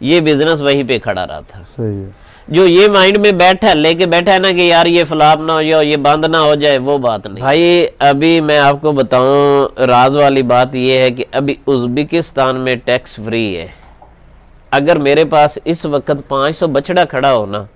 ये बिजनेस वहीं पे खड़ा रहा था। सही है। जो ये माइंड में लेके बैठा है ना कि यार ये फ्लॉप ना हो जाए, ये बंद ना हो जाए, वो बात नहीं भाई। अभी मैं आपको बताऊं, राज वाली बात ये है कि अभी उज़्बेकिस्तान में टैक्स फ्री है। अगर मेरे पास इस वक्त 500 बछड़ा खड़ा हो ना,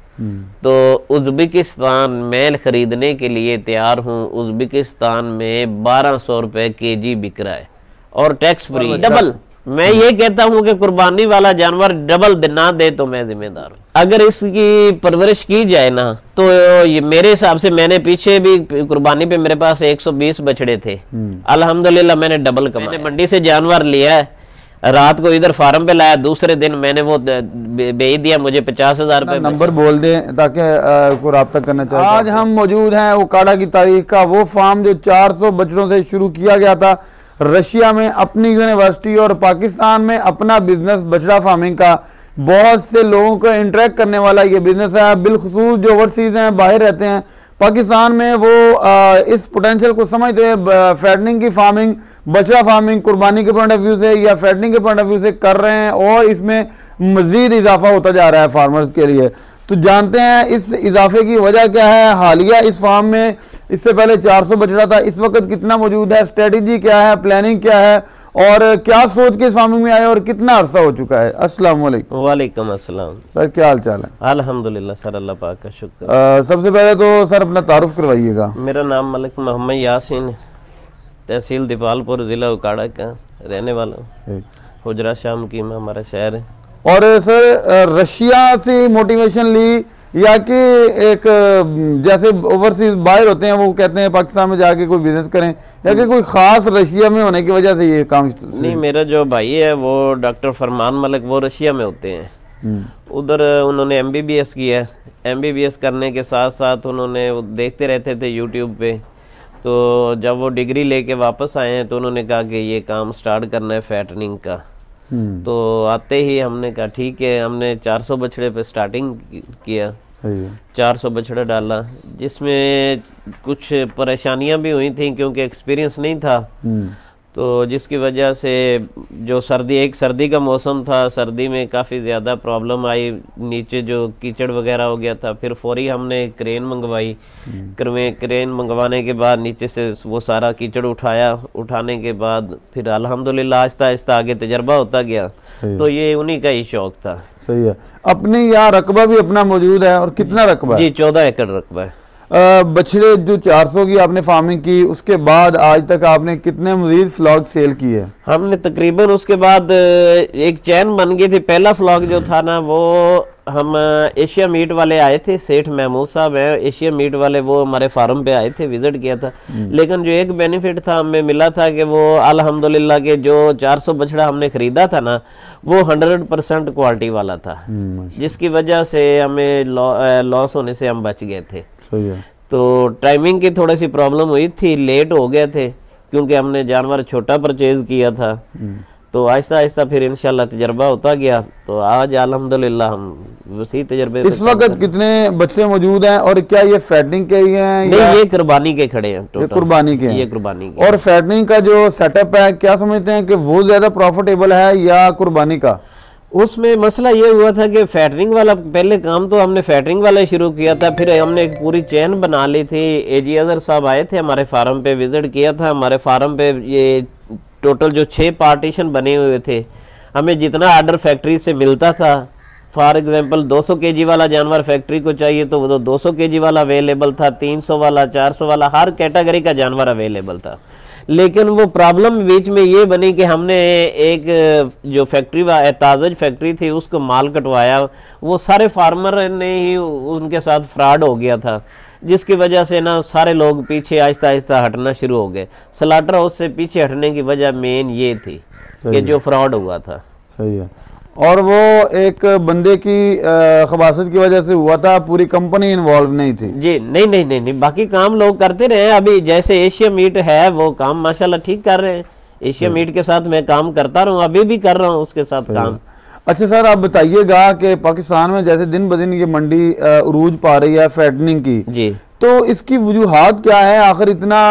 तो उज़्बेकिस्तान मैं खरीदने के लिए तैयार हूँ। उज़्बेकिस्तान में 1200 रुपए केजी बिक रहा है और टैक्स फ्री डबल। मैं ये कहता हूँ कि कुर्बानी वाला जानवर डबल ना दे तो मैं जिम्मेदार हूँ। अगर इसकी परवरिश की जाए ना, तो ये मेरे हिसाब से, मैंने पीछे भी कुर्बानी पे मेरे पास 120 बछड़े थे, अल्हम्दुलिल्लाह मैंने डबल कमाया। मैंने मंडी से जानवर लिया है, रात को इधर फार्म पे लाया, दूसरे दिन मैंने वो भेज दिया, मुझे 50,000 रुपए। नंबर बोल दें ताकि को रब्ता करना चाहिए। आज हम मौजूद हैं उकाड़ा की तारीख का वो फार्म जो 400 बछड़ों से शुरू किया गया था, रशिया में अपनी यूनिवर्सिटी और पाकिस्तान में अपना बिजनेस बछड़ा फार्मिंग का। बहुत से लोगों को इंटरेक्ट करने वाला ये बिजनेस है, बिलखुसूस जो ओवरसीज हैं, बाहर रहते हैं। पाकिस्तान में वो इस पोटेंशियल को समझते हैं, फैटनिंग की फार्मिंग, बछड़ा फार्मिंग कुर्बानी के पॉइंट ऑफ व्यू से या फैटनिंग के पॉइंट ऑफ व्यू से कर रहे हैं, और इसमें मजीद इजाफा होता जा रहा है फार्मर्स के लिए। तो जानते हैं इस इजाफे की वजह क्या है। हालिया इस फार्म में इससे पहले 400 बछड़ा था, इस वक्त कितना मौजूद है, स्ट्रेटजी क्या है, प्लानिंग क्या है, और क्या सोच के इस फार्मिंग में आए और कितना अरसा हो चुका है। अस्सलाम वालेकुम। वालेकुम अस्सलाम सर, क्या हाल चाल है? अल्हम्दुलिल्लाह सर, अल्लाह पाक का शुक्र। सबसे पहले तो सर अपना तारुफ करवाइएगा। मेरा नाम मलिक मोहम्मद यासीन, तहसील दीपालपुर, जिला उकाड़ा का रहने वाला हूँ। हुजरा शाम की में हमारा शहर है। और सर रशिया से मोटिवेशन ली या कि एक जैसे ओवरसीज बाहर होते हैं वो कहते हैं पाकिस्तान में जाके कोई बिजनेस करें, या कि कोई खास रशिया में होने की वजह से ये काम? नहीं, मेरा जो भाई है वो डॉक्टर फरमान मलिक, वो रशिया में होते हैं। उधर उन्होंने MBBS किया है। MBBS करने के साथ साथ उन्होंने देखते रहते थे यूट्यूब पे, तो जब वो डिग्री लेके वापस आए हैं तो उन्होंने कहा कि ये काम स्टार्ट करना है फैटनिंग का। तो आते ही हमने कहा ठीक है, हमने 400 बछड़े पे स्टार्टिंग किया। 400 बछड़ा डाला, जिसमें कुछ परेशानियां भी हुई थी क्योंकि एक्सपीरियंस नहीं था। तो जिसकी वजह से जो सर्दी का मौसम था, सर्दी में काफ़ी ज़्यादा प्रॉब्लम आई, नीचे जो कीचड़ वगैरह हो गया था। फिर फौरी हमने क्रेन मंगवाई। क्रेन मंगवाने के बाद नीचे से वो सारा कीचड़ उठाने के बाद फिर अल्हम्दुलिल्लाह आहिस्ता आहिस्ता आगे तजर्बा होता गया। तो ये उन्हीं का ही शौक था। सही है। अपने यहाँ रकबा भी अपना मौजूद है, और कितना रकबा है? जी 14 एकड़ रकबा है। बछड़े जो 400 की आपने फार्मिंग की, उसके बाद आज तक आपने कितने मजीद फ्लॉग सेल किए? हमने तकरीबन उसके बाद एक चैन बन गई थी। पहला फ्लॉग जो था ना, वो हम एशिया मीट वाले आए थे, सेठ महमूद साहब है एशिया मीट वाले, वो हमारे फार्म पे आए थे, विजिट किया था। लेकिन जो एक बेनिफिट था हमें मिला था कि वो अल्हम्दुलिल्लाह के जो 400 बछड़ा हमने खरीदा था ना, वो 100% क्वालिटी वाला था, जिसकी वजह से हमें लॉस होने से हम बच गए थे। तो टाइमिंग की थोड़ी सी प्रॉब्लम हुई थी, लेट हो गए थे क्योंकि हमने जानवर छोटा परचेज किया था। तो आहिस्ता आहिस्ता फिर इंशाल्लाह तजर्बा होता गया। तो आज अल्हम्दुलिल्लाह हम वसी तजर्बे। इस वक्त कितने बच्चे मौजूद हैं, और क्या ये फैटनिंग के ही हैं? नहीं, ये कुर्बानी के खड़े हैं। ये कुर्बानी के हैं। ये कुर्बानी के। और फैटनिंग का जो सेटअप है, क्या समझते हैं कि वो ज्यादा प्रॉफिटेबल है या कुर्बानी का? उसमें मसला ये हुआ था कि फैटरिंग वाला, पहले काम तो हमने फैटरिंग वाला शुरू किया था, फिर हमने एक पूरी चेन बना ली थी। AG अजहर साहब आए थे हमारे फार्म पे, विजिट किया था हमारे फार्म पे। ये टोटल जो 6 पार्टीशन बने हुए थे, हमें जितना आर्डर फैक्ट्री से मिलता था, फॉर एग्जांपल 200 kg वाला जानवर फैक्ट्री को चाहिए तो वो 200 kg वाला अवेलेबल था, 300 वाला, 400 वाला, हर कैटेगरी का जानवर अवेलेबल था। लेकिन वो प्रॉब्लम बीच में ये बनी कि हमने एक जो फैक्ट्री ताजज फैक्ट्री थी उसको माल कटवाया, वो सारे फार्मर ने ही उनके साथ फ्रॉड हो गया था, जिसकी वजह से ना सारे लोग पीछे आहिस्ता आहिस्ता हटना शुरू हो गए। स्लॉटर हाउस से पीछे हटने की वजह मेन ये थी कि जो फ्रॉड हुआ था। सही है। और वो एक बंदे की खबासत की वजह से हुआ था, पूरी कंपनी इन्वॉल्व नहीं थी। जी नहीं, बाकी काम लोग करते रहे। अभी जैसे एशिया मीट है वो काम माशाल्लाह ठीक कर रहे हैं। एशिया मीट के साथ मैं काम करता रहा हूँ, अभी भी कर रहा हूँ उसके साथ काम। अच्छा सर, आप बताइएगा कि पाकिस्तान में जैसे दिन ब दिन ये मंडी उरूज पा रही है फैटनिंग की, जी, तो इसकी वजूहात क्या है? आखिर इतना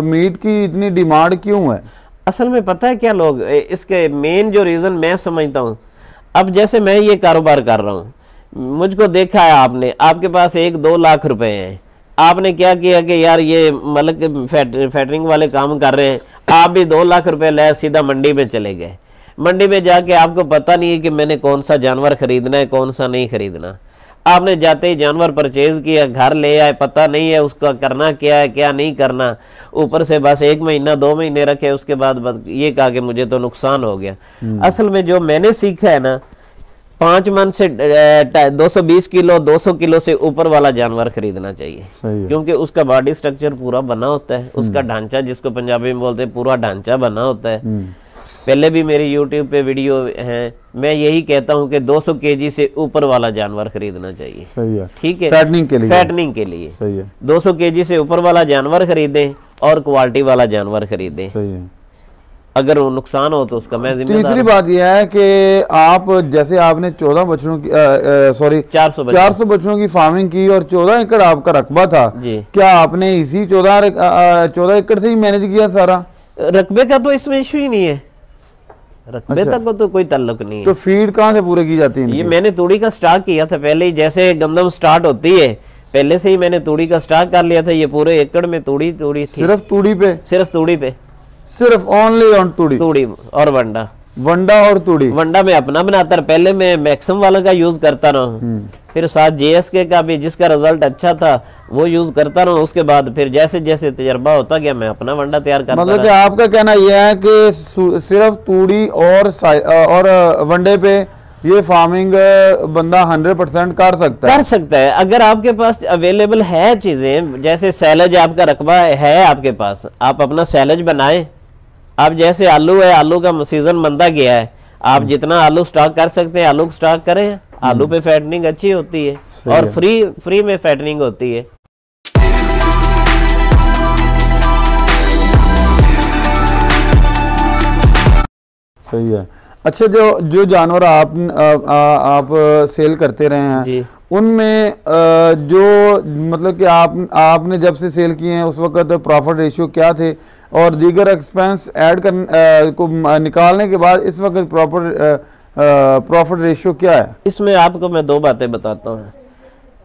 मीट की इतनी डिमांड क्यों है? असल में पता है क्या, लोग इसके मेन जो रीज़न मैं समझता हूँ, अब जैसे मैं ये कारोबार कर रहा हूँ, मुझको देखा है आपने, आपके पास 1-2 लाख रुपए हैं, आपने क्या किया कि यार ये मतलब फैटरिंग वाले काम कर रहे हैं, आप भी 2 लाख रुपए ले सीधा मंडी में चले गए। मंडी में जाके आपको पता नहीं है कि मैंने कौन सा जानवर खरीदना है, कौन सा नहीं खरीदना। आपने जाते ही जानवर परचेज किया, घर ले आए, पता नहीं है उसका करना क्या है, क्या नहीं करना। ऊपर से बस 1 महीना 2 महीने रखे, उसके बाद बस ये कहा कि मुझे तो नुकसान हो गया। असल में जो मैंने सीखा है ना, 5 मन से 220 किलो 200 किलो से ऊपर वाला जानवर खरीदना चाहिए, क्योंकि उसका बॉडी स्ट्रक्चर पूरा बना होता है, उसका ढांचा जिसको पंजाबी में बोलते हैं, पूरा ढांचा बना होता है। पहले भी मेरी YouTube पे वीडियो हैं, मैं यही कहता हूं कि 200 केजी से ऊपर वाला जानवर खरीदना चाहिए। सही है, ठीक है, फैटनिंग के लिए, फैटनिंग के लिए सही है। 200 केजी से ऊपर वाला जानवर खरीदें और क्वालिटी वाला जानवर खरीदें। सही है। अगर वो नुकसान हो तो उसका मैं जिम्मेदार। तीसरी बात यह है कि आप जैसे आपने 14 बछड़ों की सॉरी 400 बछड़ों की फार्मिंग की और 14 एकड़ आपका रकबा था जी। क्या आपने इसी 14 एकड़ से ही मैनेज किया सारा? रकबे का तो इसमें इशू ही नहीं है, रकबे तक को तो कोई ताल्लुक नहीं है। तो फीड कहाँ से पूरे की जाती है? ये मैंने तूड़ी का स्टॉक किया था पहले ही, जैसे गंदम स्टार्ट होती है पहले से ही मैंने तूड़ी का स्टॉक कर लिया था। ये पूरे एकड़ में तूड़ी थी। सिर्फ तूड़ी पे? सिर्फ तूड़ी पे, सिर्फ ओनली ऑन तूड़ी और वंडा और तूड़ी। वंडा में अपना बनाता रहा, पहले मैं मैक्सिम वाला का यूज करता रहा, फिर साथ JSK का भी जिसका रिजल्ट अच्छा था वो यूज करता रहा। उसके बाद फिर जैसे जैसे तजर्बा होता गया मैं अपना वंडा तैयार करता मतलब कि आपका कहना यह है कि सिर्फ तूड़ी और वंडे पे ये फार्मिंग बंदा 100% कर सकता है अगर आपके पास अवेलेबल है चीजें, जैसे सैलज आपका रकबा है आपके पास, आप अपना सैलज बनाए। आप जैसे आलू है, आलू का सीजन बनता गया है, आप जितना आलू स्टॉक कर सकते हैं आलू स्टॉक करें। आलू पे फैटनिंग अच्छी होती है और फ्री में फैटनिंग होती है। सही है। अच्छा, जो जानवर आप सेल करते रहे हैं उनमें जो मतलब कि आपने जब से सेल किए हैं उस वक्त प्रॉफिट रेशियो क्या थे और दीगर एक्सपेंस ऐड को निकालने के बाद इस वक्त प्रॉफिट रेशियो क्या है? इसमें आपको मैं 2 बातें बताता हूँ।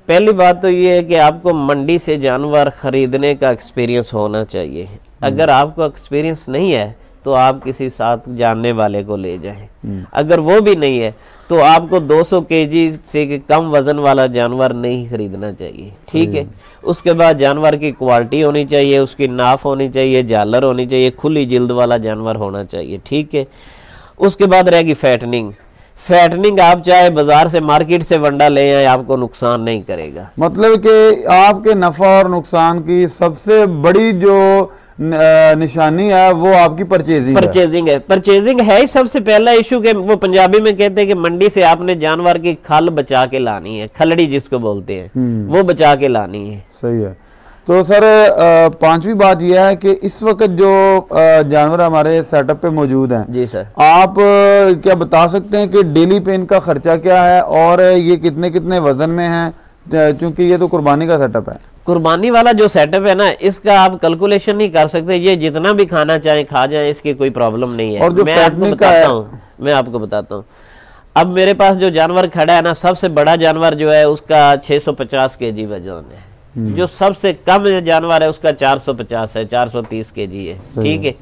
पहली बात तो ये है कि आपको मंडी से जानवर खरीदने का एक्सपीरियंस होना चाहिए। अगर आपको एक्सपीरियंस नहीं है तो आप किसी साथ जानने वाले को ले जाएं। अगर वो भी नहीं है तो आपको 200 केजी से कम वजन वाला जानवर नहीं खरीदना चाहिए। ठीक है। उसके बाद जानवर की क्वालिटी होनी चाहिए, उसकी नाफ होनी चाहिए, झालर होनी चाहिए, खुली जिल्द वाला जानवर होना चाहिए। ठीक है। उसके बाद रहेगी फैटनिंग आप चाहे बाजार से मार्केट से वंडा ले आए, आपको नुकसान नहीं करेगा। मतलब कि आपके नफा और नुकसान की सबसे बड़ी जो निशानी है वो आपकी परचेजिंग है ही सबसे पहला इशू के। वो पंजाबी में कहते हैं कि मंडी से आपने जानवर की खल बचा के लानी है, खलड़ी जिसको बोलते हैं, वो बचा के लानी है। सही है। तो सर 5वीं बात यह है कि इस वक्त जो जानवर हमारे सेटअप पे मौजूद हैं, जी सर, आप क्या बता सकते हैं कि डेली पे इनका खर्चा क्या है और ये कितने वजन में है, क्योंकि ये तो कुर्बानी का सेटअप है। कुर्बानी वाला जो सेटअप है ना, इसका आप कैलकुलेशन नहीं कर सकते, ये जितना भी खाना चाहे खा जाए, इसकी कोई प्रॉब्लम नहीं है। और जो मैं आपको बताता हूँ। अब मेरे पास जो जानवर खड़ा है ना, सबसे बड़ा जानवर जो है उसका 650 केजी वजन है। जो सबसे कम जानवर है उसका 450 है, 430 केजी है। ठीक है।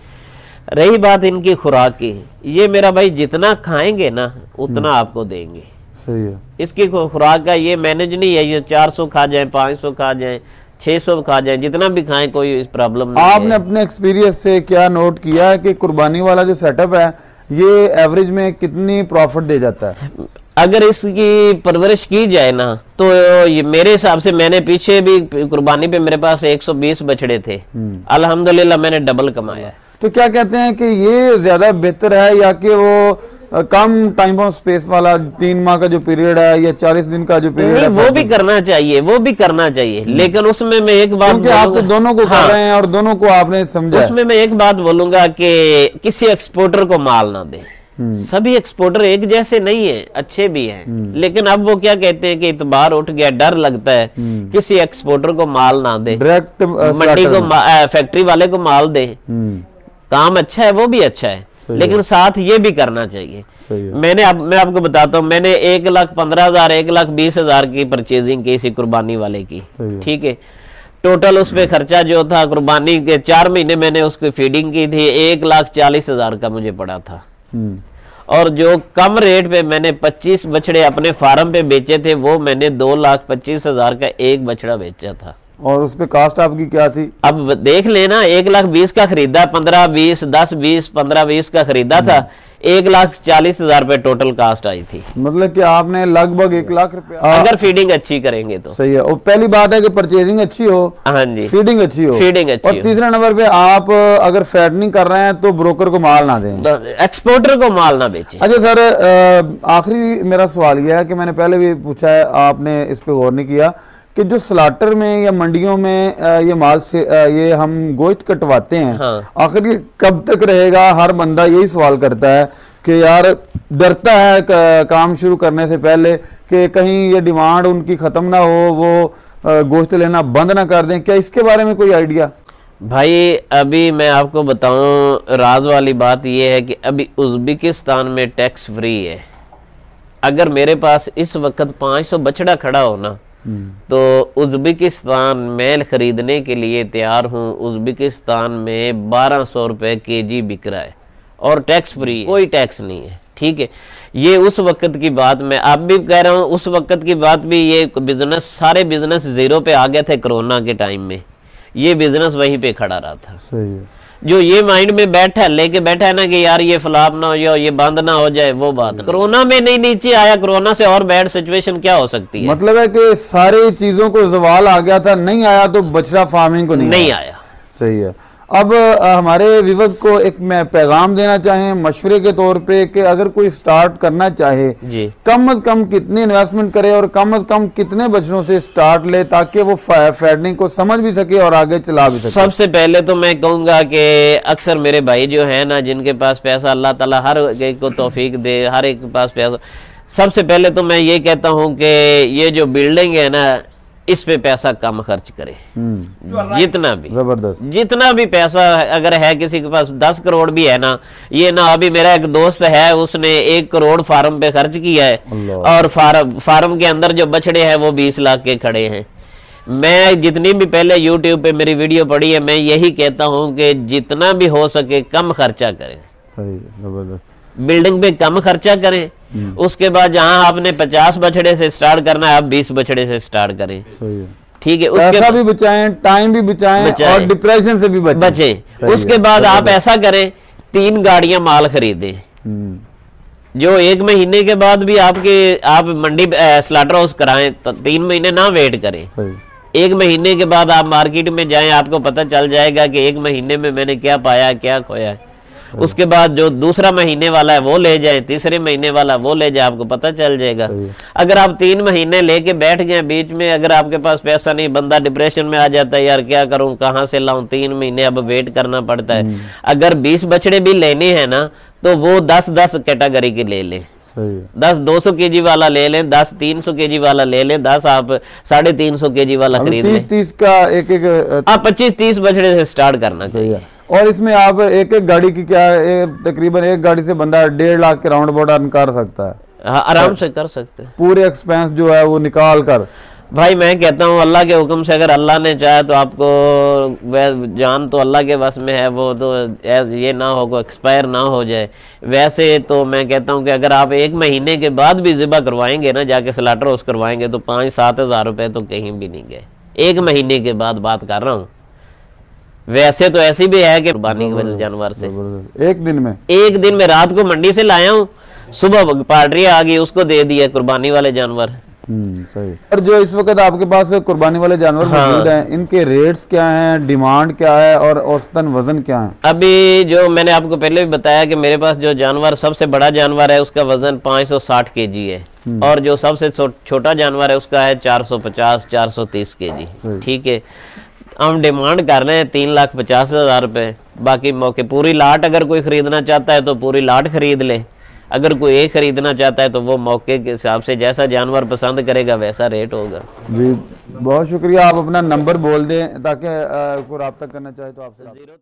रही बात इनकी खुराक की, ये मेरा भाई जितना खाएंगे ना उतना आपको देंगे। सही है। इसकी खुराक का ये मैनेज नहीं है, ये 400 खा जाए, 500 खा जाए, 600 खा जाए, जितना भी खाएं कोई प्रॉब्लम नहीं। आपने अपने एक्सपीरियंस से क्या नोट किया है कि कुर्बानी वाला जो सेटअप है ये एवरेज में कितनी प्रॉफिट दे जाता है? अगर इसकी परवरिश की जाए ना तो ये मेरे हिसाब से, मैंने पीछे भी कुर्बानी पे मेरे पास 120 बछड़े थे, अल्हम्दुलिल्लाह मैंने डबल कमाया है। तो क्या कहते हैं कि ये ज्यादा बेहतर है या कि वो कम टाइम ऑफ स्पेस वाला 3 माह का जो पीरियड है या 40 दिन का जो पीरियड है? वो भी करना चाहिए, लेकिन उसमें मैं एक बात, क्योंकि आप तो दोनों को कर रहे हैं और दोनों को आपने समझा, उसमें मैं एक बात बोलूंगा कि किसी एक्सपोर्टर को माल ना दे। सभी एक्सपोर्टर एक जैसे नहीं है, अच्छे भी हैं, लेकिन अब वो क्या कहते हैं कि इतबार उठ गया, डर लगता है, किसी एक्सपोर्टर को माल ना दे, डायरेक्ट मंडी को, फैक्ट्री वाले को माल दे। काम अच्छा है, वो भी अच्छा है, लेकिन साथ ये भी करना चाहिए। सही है। मैं आपको बताता हूँ, मैंने 1,15,000 1,20,000 की परचेजिंग की इसी कुर्बानी वाले की, ठीक है। टोटल उस पे खर्चा जो था कुर्बानी के 4 महीने मैंने उसकी फीडिंग की थी, 1,40,000 का मुझे पड़ा था। और जो कम रेट पे मैंने 25 बछड़े अपने फार्म पे बेचे थे, वो मैंने 2,25,000 का एक बछड़ा बेचा था। और उस पे कास्ट आपकी क्या थी? अब देख लेना, 1,20,000 का खरीदा, 15-20 10-20 15-20 का खरीदा था, 1,40,000 रुपए टोटल कास्ट आई थी। मतलब कि आपने लगभग 1,00,000 रुपया, अगर फीडिंग अच्छी करेंगे तो। सही है। और पहली बात है कि परचेजिंग अच्छी हो, हाँ जी, फीडिंग अच्छी हो, फीडिंग अच्छी और तीसरा नंबर पे आप अगर फैटनिंग कर रहे हैं तो ब्रोकर को माल ना दें, एक्सपोर्टर को माल ना बेचें। अच्छा सर, आखिरी मेरा सवाल यह है कि मैंने पहले भी पूछा है, आपने इस पे गौर नहीं किया कि जो स्लाटर में या मंडियों में ये माल से ये हम गोश्त कटवाते हैं, हाँ। आखिर ये कब तक रहेगा? हर बंदा यही सवाल करता है कि यार डरता है काम शुरू करने से पहले कि कहीं ये डिमांड उनकी ख़त्म ना हो, वो गोश्त लेना बंद ना कर दें। क्या इसके बारे में कोई आइडिया? भाई अभी मैं आपको बताऊं, राज वाली बात ये है कि अभी उज़्बेकिस्तान में टैक्स फ्री है। अगर मेरे पास इस वक्त 500 बछड़ा खड़ा हो ना, तो उज़्बेकिस्तान मेल खरीदने के लिए तैयार हूँ। उज़्बेकिस्तान में 1200 रुपये केजी बिक रहा है और टैक्स फ्री, कोई टैक्स नहीं है, ठीक है। ये उस वक्त की बात मैं आप भी कह रहा हूँ, उस वक्त की बात भी, ये बिजनेस सारे बिजनेस जीरो पे आ गए थे कोरोना के टाइम में, ये बिजनेस वहीं पे खड़ा रहा था। सही है। जो ये माइंड में लेके बैठा है ना कि यार ये फ्लॉप ना हो जाए, ये बंद ना हो जाए, वो बात कोरोना में नहीं नीचे आया। कोरोना से और बैड सिचुएशन क्या हो सकती है? मतलब है कि सारी चीजों को जवाल आ गया था, नहीं आया तो बछड़ा फार्मिंग को नहीं आया। सही है। अब हमारे व्यूअर्स को एक मैं पैगाम देना चाहें मशवरे के तौर पे कि अगर कोई स्टार्ट करना चाहे जी, कम से कम कितनी इन्वेस्टमेंट करे और कम से कम कितने बछड़ों से स्टार्ट ले ताकि वो फैटनिंग को समझ भी सके और आगे चला भी सके? सबसे पहले तो मैं कहूँगा कि अक्सर मेरे भाई जो है ना, जिनके पास पैसा, अल्लाह ताला हर एक को तौफीक दे, हर एक के पास पैसा। सबसे पहले तो मैं ये कहता हूँ कि ये जो बिल्डिंग है ना, इस पे पैसा कम खर्च करे। जितना भी जबरदस्त, जितना भी पैसा अगर है किसी के पास 10 करोड़ भी है ना, ये ना, अभी मेरा एक दोस्त है, उसने 1 करोड़ फार्म पे खर्च किया है और फार्म के अंदर जो बछड़े हैं वो 20 लाख के खड़े हैं। मैं जितनी भी पहले YouTube पे मेरी वीडियो पड़ी है, मैं यही कहता हूँ कि जितना भी हो सके कम खर्चा करें। जबरदस्त। बिल्डिंग पे कम खर्चा करें। उसके बाद जहां आपने 50 बछड़े से स्टार्ट करना है, आप 20 बछड़े से स्टार्ट करें। सही है। ठीक है, पैसा भी बचाएं, टाइम भी बचाएं और डिप्रेशन से भी बचें। उसके बाद आप ऐसा करें, 3 गाड़ियां माल खरीदें, जो 1 महीने के बाद भी आप मंडी स्लाटर हाउस कराएं, तो 3 महीने ना वेट करें। 1 महीने के बाद आप मार्केट में जाएं, आपको पता चल जाएगा कि 1 महीने में मैंने क्या पाया, क्या खोया है। उसके बाद जो दूसरा महीने वाला है वो ले जाएं, तीसरे महीने वाला वो ले जाए, आपको पता चल जाएगा। अगर आप 3 महीने लेके बैठ गए बीच में, अगर आपके पास पैसा नहीं, बंदा डिप्रेशन में आ जाता है, यार क्या करूं, कहां से लाऊं, 3 महीने अब वेट करना पड़ता है। अगर 20 बछड़े भी लेने हैं ना, तो वो 10-10 कैटेगरी के ले लें। 10 200 केजी वाला ले लें, 10 300 केजी वाला ले लें, 10 आप 350 केजी वाला खरीद लें। 30 का एक आप 25-30 बछड़े से स्टार्ट करना चाहिए। और इसमें आप एक गाड़ी की क्या तकरीबन एक गाड़ी से बंदा 1.5 लाख के राउंड अबाउट अर्न कर सकता है। हाँ, आराम से कर सकते हैं, पूरे एक्सपेंस जो है वो निकाल कर। भाई मैं कहता हूँ अल्लाह के हुक्म से, अगर अल्लाह ने चाहे तो आपको, जान तो अल्लाह के बस में है, वो तो ये ना हो एक्सपायर ना हो जाए। वैसे तो मैं कहता हूँ कि अगर आप 1 महीने के बाद भी ज़िबा करवाएंगे ना, जाके स्लाटर हाउस करवाएंगे, तो 5-7 हज़ार रुपये तो कहीं भी नहीं गए। 1 महीने के बाद बात कर रहा हूँ। वैसे तो ऐसी भी है कि कुर्बानी वाले जानवर से एक दिन में रात को मंडी से लाया हूँ, सुबह पार्टी आ गई, उसको दे दिया कुर्बानी वाले जानवर। सही। और जो इस वक्त आपके पास कुर्बानी वाले जानवर मौजूद हैं, इनके रेट्स क्या हैं, डिमांड क्या है और औसतन वजन क्या है? अभी जो मैंने आपको पहले भी बताया कि मेरे पास जो जानवर, सबसे बड़ा जानवर है, उसका वजन 560 केजी है, और जो सबसे छोटा जानवर है उसका है 450-430 केजी। ठीक है, हम डिमांड कर रहे हैं 3,50,000 रुपये। बाकी मौके पूरी लाट अगर कोई खरीदना चाहता है तो पूरी लाट खरीद ले, अगर कोई एक खरीदना चाहता है तो वो मौके के हिसाब से जैसा जानवर पसंद करेगा वैसा रेट होगा। जी बहुत शुक्रिया। आप अपना नंबर बोल दें ताकि कोई रब्ता करना चाहे तो आपसे।